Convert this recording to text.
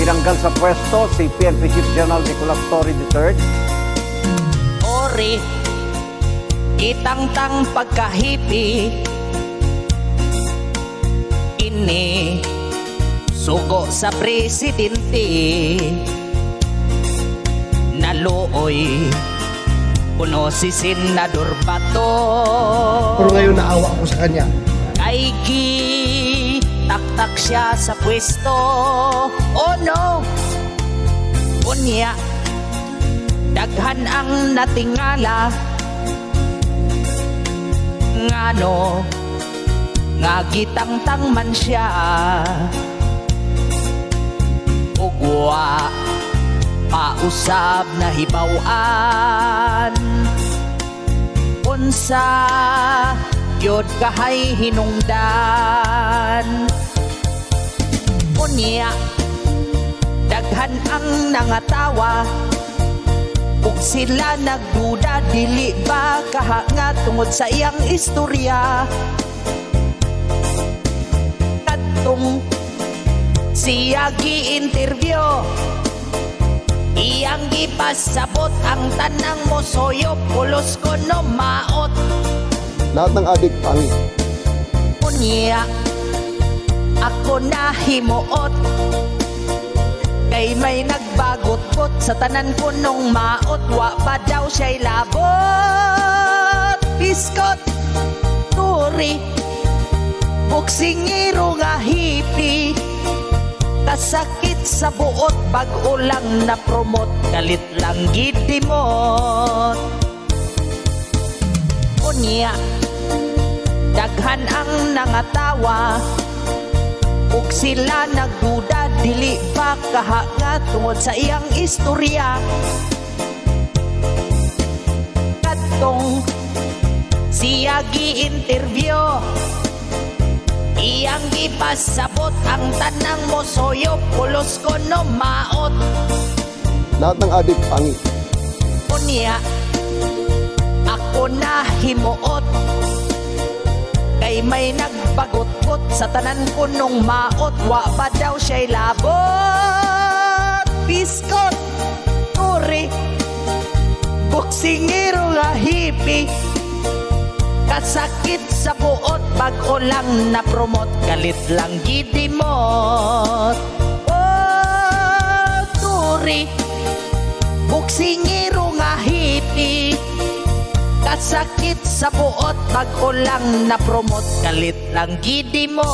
Tinanggal sa pwesto si PNP Chief General Nicolas Torre III. Ori, itangtang pagkahipi, ini sugo sa presidente, naluoy kuno si Senador Bato. Pero ngayon naawa ako sa kanya. Kay taktak siya sa pwesto. Oh no! Unya, daghan ang natingala. Ngano, nga gitangtang man siya. Ugwa, pausab na hibawaan. Unsa gyud kahay hinungdan. Unya, daghan ang nangatawa, ug sila nagduda dili ba kahanga tungod sa iyang istorya. Kadtong siya gi-interview, iyang gipasabot ang tanang mosoyo, pulos ko no maot. Lahat ng adik pangit. Unya, ako na himuot, kay may nagbagot-got sa tanan ko nung maot. Wa pa daw siya'y labot. Biskot, turi, boksingero nga hipi, kasakit sa buot, bag-o lang na promote, galit lang gidimot. Unya, daghan ang nangatawa, ug sila nagduda dili ba kahanga tungod sa iyang istorya. Kadtong siya gi-interview, iyang gipasabot ang tanang mosoyo, pulos ko no maot. Lahat ng adik pangit. Unya, ako na himuot, kay may nagbagot-got sa tanan ko nung maot. Wa ba daw siya'y labot. Biskot, turi, boksingero nga hipi, kasakit sa buot, bag-o lang na promote, galit lang gidimot. Oh, turi, boksingero nga hipi, kasakit sa buot, bag-o lang na promote, galit lang gidimot.